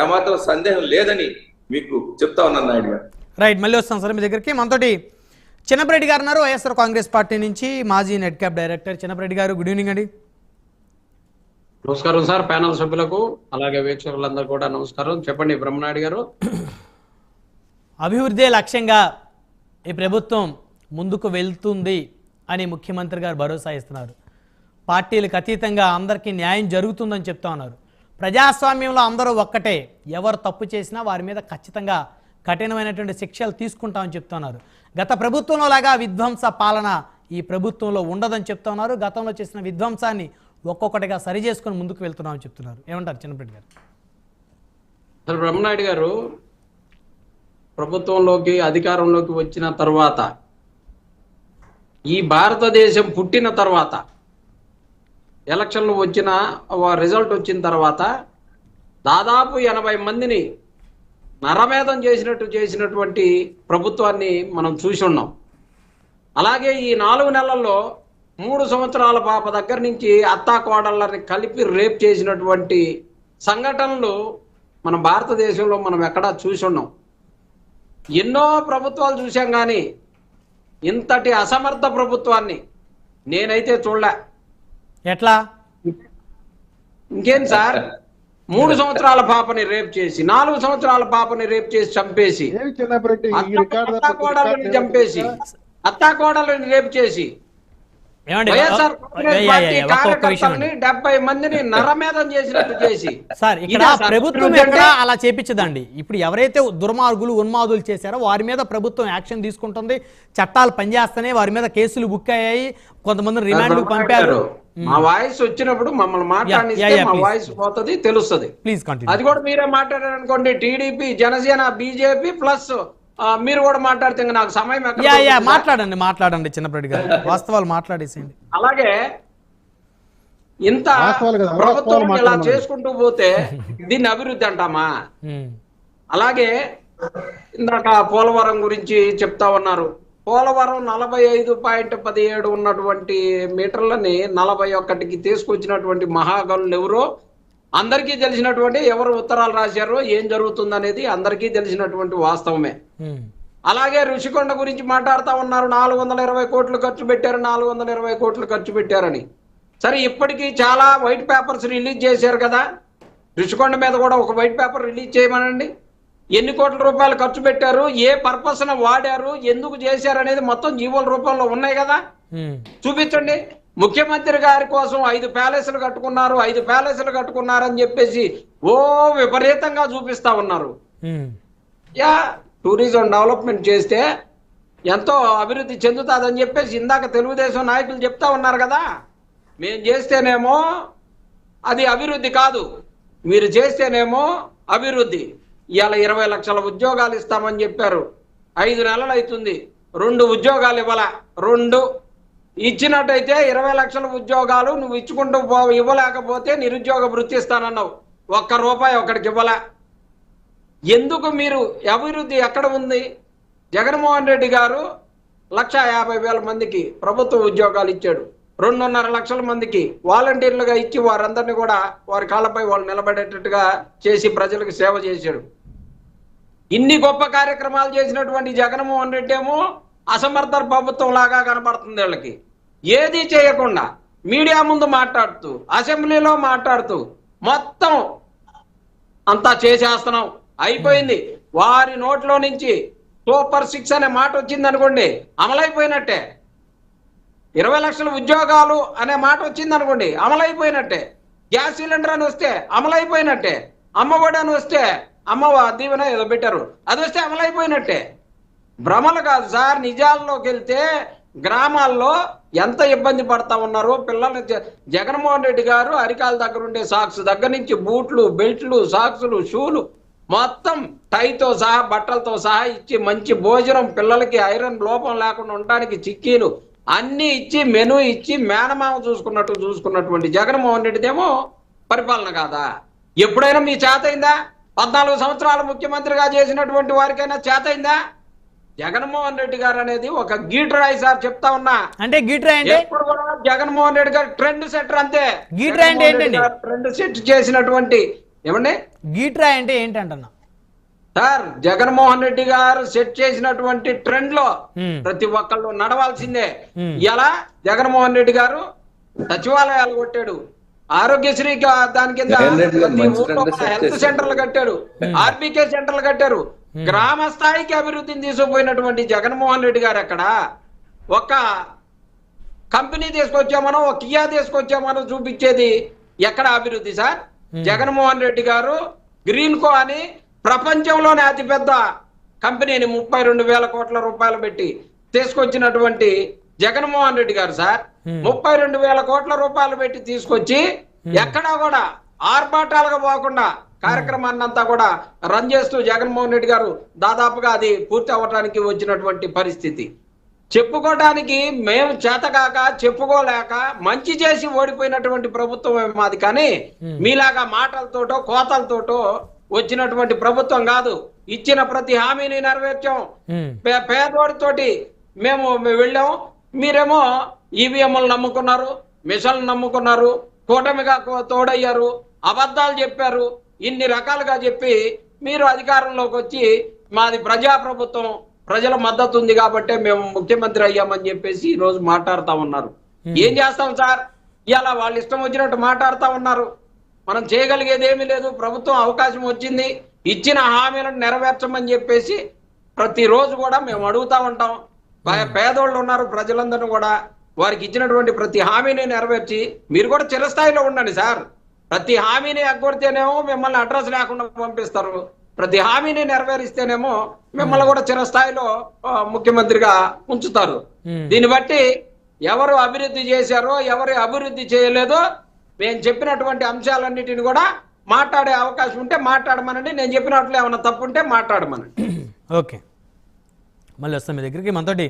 ఏమాత్రం సందేహం లేదని మీకు చెప్తా ఉన్నాను నాయుడు గారు. రైట్, మళ్ళీ వస్తాం సార్ మీ దగ్గరికి. మనతోటి చిన్నపరెడ్డి గారు ఉన్నారు, వైఎస్ఆర్ కాంగ్రెస్ పార్టీ నుంచి మాజీ నెట్ క్యాప్ డైరెక్టర్. చిన్నపరెడ్డి గారు, గుడ్ ఈవినింగ్ అండి. నమస్కారం సార్, ప్యానల్ సభ్యులకు అలాగే వీక్షకులందరూ కూడా నమస్కారం. చెప్పండి బ్రహ్మనాయుడు గారు. అభివృద్ధి లక్ష్యంగా ఈ ప్రభుత్వం ముందుకు వెళ్తుంది అని ముఖ్యమంత్రి గారు భరోసా ఇస్తున్నారు. పార్టీలకు అతీతంగా అందరికీ న్యాయం జరుగుతుందని చెప్తా ఉన్నారు. ప్రజాస్వామ్యంలో అందరూ ఒక్కటే, ఎవరు తప్పు చేసినా వారి మీద ఖచ్చితంగా కఠినమైనటువంటి శిక్షలు తీసుకుంటామని చెప్తున్నారు. గత ప్రభుత్వంలో లాగా విధ్వంస పాలన ఈ ప్రభుత్వంలో ఉండదని చెప్తా ఉన్నారు. గతంలో చేసిన విధ్వంసాన్ని ఒక్కొక్కటిగా సరి చేసుకొని ముందుకు వెళ్తున్నామని చెప్తున్నారు. ఏమంటారు చిన్నపరెడ్డి గారు? సార్ బ్రహ్మనాయుడు గారు, ప్రభుత్వంలోకి అధికారంలోకి వచ్చిన తర్వాత, ఈ భారతదేశం పుట్టిన తర్వాత, ఎలక్షన్లు వచ్చిన రిజల్ట్ వచ్చిన తర్వాత దాదాపు 80 మందిని నరమేధం చేసినటువంటి ప్రభుత్వాన్ని మనం చూసి ఉన్నాం. అలాగే ఈ 4 నెలల్లో 3 సంవత్సరాల పాప దగ్గర నుంచి అత్తా కోడళ్ళని కలిపి రేప్ చేసినటువంటి సంఘటనలు మన భారతదేశంలో మనం ఎక్కడా చూసి ఉన్నాం. ఎన్నో ప్రభుత్వాలు చూసాం, కానీ ఇంతటి అసమర్థ ప్రభుత్వాన్ని నేనైతే చూడలే. ఎట్లా? ఇంకేం సార్, 3 సంవత్సరాల పాపని రేప్ చేసి, 4 సంవత్సరాల పాపని రేప్ చేసి చంపేసి, అత్తాకోడళ్ళని చంపేసి, అత్తాకోడళ్ళని రేప్ చేసి, వైఎస్ఆర్ కాంగ్రెస్ పార్టీ కార్యకర్తల్ని 70 మందిని నరమేధం చేసినట్టు చేసి. సార్, ఇక్కడ ప్రభుత్వం ఎక్కడ అలా చేపించదండి. ఇప్పుడు ఎవరైతే దుర్మార్గులు ఉన్మాదులు చేశారో వారి మీద ప్రభుత్వం యాక్షన్ తీసుకుంటుంది. చట్టాలు పనిచేస్తానే, వారి మీద కేసులు బుక్ అయ్యాయి, కొంతమంది రిమాండ్ పంపారు. మా వాయిస్ వచ్చినప్పుడు మమ్మల్ని మాట్లాడిస్తే మా వాయిస్ పోతుంది, తెలుస్తుంది. Please continue. అది కూడా మీరే మాట్లాడారు అనుకోండి, టీడీపీ, జనసేన, బీజేపీ ప్లస్ మీరు కూడా మాట్లాడితే నాకు సమయం మాట్లాడండి చిన్నపరెడ్డి గారు, వాస్తవాలు మాట్లాడేసేయండి. అలాగే ఇంత ప్రభుత్వం ఇలా చేసుకుంటూ పోతే దీన్ని అభివృద్ధి అంటామా? అలాగే ఇందాక పోలవరం గురించి చెప్తా ఉన్నారు. పోలవరం 45.17 ఉన్నటువంటి మీటర్లని 41కి తీసుకొచ్చినటువంటి మహాగనులు ఎవరో అందరికీ తెలిసినటువంటి, ఎవరు ఉత్తరాలు రాశారో ఏం జరుగుతుంది అనేది అందరికీ తెలిసినటువంటి వాస్తవమే. అలాగే ఋషికొండ గురించి మాట్లాడుతూ ఉన్నారు, 420 కోట్లు ఖర్చు పెట్టారు, 420 కోట్లు ఖర్చు పెట్టారని. సరే, ఇప్పటికీ చాలా వైట్ పేపర్స్ రిలీజ్ చేశారు కదా, ఋషికొండ మీద కూడా ఒక వైట్ పేపర్ రిలీజ్ చేయమనండి. ఎన్ని కోట్ల రూపాయలు ఖర్చు పెట్టారు, ఏ పర్పస్ వాడారు, ఎందుకు చేశారు అనేది మొత్తం జీవోల రూపంలో ఉన్నాయి కదా, చూపించండి. ముఖ్యమంత్రి గారి కోసం 5 ప్యాలెస్లు కట్టుకున్నారు, 5 ప్యాలెస్లు కట్టుకున్నారని చెప్పేసి ఓ విపరీతంగా చూపిస్తా ఉన్నారు. టూరిజం డెవలప్మెంట్ చేస్తే ఎంతో అభివృద్ధి చెందుతుందని చెప్పేసి ఇందాక తెలుగుదేశం నాయకులు చెప్తా ఉన్నారు కదా. మేము చేస్తేనేమో అది అభివృద్ధి కాదు, మీరు చేస్తేనేమో అభివృద్ధి. ఇవాళ 20 లక్షల ఉద్యోగాలు ఇస్తామని చెప్పారు, 5 నెలలు అవుతుంది, 2 ఉద్యోగాలు ఇవ్వాల. 2 ఇచ్చినట్టయితే 20 లక్షల ఉద్యోగాలు నువ్వు ఇచ్చుకుంటూ ఇవ్వలేకపోతే నిరుద్యోగ వృత్తి ఇస్తానన్నావు, 1 రూపాయి ఒకడికి ఇవ్వలే. ఎందుకు మీరు అభివృద్ధి ఎక్కడ ఉంది? జగన్మోహన్ రెడ్డి గారు 1,50,000 మందికి ప్రభుత్వ ఉద్యోగాలు ఇచ్చాడు, 2.5 లక్షల మందికి వాలంటీర్లుగా ఇచ్చి వారందరినీ కూడా వారి కాళ్ళపై వాళ్ళు నిలబడేటట్టుగా చేసి ప్రజలకు సేవ చేశాడు. ఇన్ని గొప్ప కార్యక్రమాలు చేసినటువంటి జగన్మోహన్ రెడ్డి ఏమో అసమర్థ ప్రభుత్వం లాగా కనపడుతుంది. వీళ్ళకి ఏది చేయకుండా మీడియా ముందు మాట్లాడుతూ, అసెంబ్లీలో మాట్లాడుతూ మొత్తం అంతా చేసేస్తున్నాం, అయిపోయింది. వారి నోట్లో నుంచి సూపర్ 6 అనే మాట వచ్చింది అనుకోండి, అమలైపోయినట్టే. 20 లక్షల ఉద్యోగాలు అనే మాట వచ్చింది అనుకోండి, అమలైపోయినట్టే. గ్యాస్ సిలిండర్ అని వస్తే అమలైపోయినట్టే. అమ్మఒడి అని వస్తే, అమ్మ దీవెన ఏదో పెట్టారు, అది వస్తే అమలైపోయినట్టే. భ్రమలు కాదు సార్, నిజాల్లోకి వెళ్తే గ్రామాల్లో ఎంత ఇబ్బంది పడతా ఉన్నారు పిల్లలు. జగన్మోహన్ రెడ్డి గారు అరికాల దగ్గర ఉండే సాక్స్ దగ్గర నుంచి బూట్లు, బెల్ట్లు, సాక్సులు, షూలు మొత్తం టైతో సహా, బట్టలతో సహా ఇచ్చి, మంచి భోజనం, పిల్లలకి ఐరన్ లోపం లేకుండా ఉండడానికి చిక్కీలు అన్ని ఇచ్చి, మెనూ ఇచ్చి, మేనమామ చూసుకున్నటువంటి జగన్మోహన్ రెడ్డిదేమో పరిపాలన కాదా? ఎప్పుడైనా మీ చేతైందా? 14 సంవత్సరాలు ముఖ్యమంత్రిగా చేసినటువంటి వారికైనా చేతైందా? జగన్మోహన్ రెడ్డి గారు అనేది ఒక గీటర్ అయి సార్, చెప్తా ఉన్నా. అంటే గీటర్ ఎప్పుడు కూడా జగన్మోహన్ రెడ్డి గారు ట్రెండ్ సెటర్ అంతే. గీటర్ అంటే ఏంటండి? ట్రెండ్ సెట్ చేసినటువంటి ఏమండి గీట్రాయ్ అంటే ఏంటంటున్నా? సార్, జగన్మోహన్ రెడ్డి గారు సెట్ చేసినటువంటి ట్రెండ్ లో ఉమ్, ప్రతి ఒక్కళ్ళు నడవాల్సిందే. ఉమ్, ఇలా జగన్మోహన్ రెడ్డి గారు సచివాలయాలు కొట్టాడు, ఆరోగ్యశ్రీ దాని కింద జగన్ ప్రతి మంచి ఊర్లో trend set హెల్త్ చేశారు. సెంటర్లు కట్టారు, ఆర్బీకే సెంటర్లు కట్టారు. గ్రామ స్థాయికి అభివృద్ధిని తీసుకుపోయినటువంటి జగన్మోహన్ రెడ్డి గారు అక్కడ ఒక కంపెనీ తీసుకొచ్చామనో ఒక కియా తీసుకొచ్చామనో చూపించేది ఎక్కడ అభివృద్ధి సార్? జగన్మోహన్ రెడ్డి గారు గ్రీన్ కో అని ప్రపంచంలోనే అతిపెద్ద కంపెనీని 32,000 కోట్ల రూపాయలు పెట్టి తీసుకొచ్చినటువంటి జగన్మోహన్ రెడ్డి గారు సార్, 32,000 కోట్ల రూపాయలు పెట్టి తీసుకొచ్చి ఎక్కడా కూడా ఆర్భాటాలుగా పోకుండా కార్యక్రమాన్ని అంతా కూడా రన్ చేస్తూ జగన్మోహన్ రెడ్డి గారు దాదాపుగా అది పూర్తి అవ్వడానికి వచ్చినటువంటి పరిస్థితి. చెప్పుకోవడానికి మేము చేతకాక చెప్పుకోలేక మంచి చేసి ఓడిపోయినటువంటి ప్రభుత్వం మాది, కానీ మీలాగా మాటలతోటో కోతలతోటో వచ్చినటువంటి ప్రభుత్వం కాదు. ఇచ్చిన ప్రతి హామీని నెరవేర్చాం. పేదోడితోటి మేము వెళ్ళాం. మీరేమో ఈవీఎంలు నమ్ముకున్నారు, మిషన్లు నమ్ముకున్నారు, కూటమిగా తోడయ్యారు, అబద్ధాలు చెప్పారు. ఇన్ని రకాలుగా చెప్పి మీరు అధికారంలోకి వచ్చి మాది ప్రజాప్రభుత్వం, ప్రజల మద్దతు ఉంది కాబట్టి మేము ముఖ్యమంత్రి అయ్యామని చెప్పేసి ఈ రోజు మాట్లాడుతా ఉన్నారు. ఏం చేస్తాం సార్? ఇలా వాళ్ళు ఇష్టం వచ్చినట్టు మాట్లాడుతా ఉన్నారు. మనం చేయగలిగేది ఏమీ లేదు. ప్రభుత్వం అవకాశం వచ్చింది, ఇచ్చిన హామీలను నెరవేర్చమని చెప్పేసి ప్రతిరోజు కూడా మేము అడుగుతా ఉంటాం. పేదోళ్ళు ఉన్నారు, ప్రజలందరూ కూడా వారికి ఇచ్చినటువంటి ప్రతి హామీని నెరవేర్చి మీరు కూడా చిరస్థాయిలో ఉండండి సార్. ప్రతి హామీని ఎగ్గొడితేనేమో మిమ్మల్ని అడ్రస్ లేకుండా పంపిస్తారు, ప్రతి హామీని నెరవేరిస్తేనేమో మిమ్మల్ని కూడా చిరస్థాయిలో ముఖ్యమంత్రిగా ఉంచుతారు. దీన్ని బట్టి ఎవరు అభివృద్ధి చేశారో ఎవరు అభివృద్ధి చేయలేదో నేను చెప్పినటువంటి అంశాలన్నిటిని కూడా మాట్లాడే అవకాశం ఉంటే మాట్లాడమనండి. నేను చెప్పినట్లు ఏమన్నా తప్పు ఉంటే మాట్లాడమనండి. ఓకే, మళ్ళీ వస్తాం మీ దగ్గరికి. మనతోటి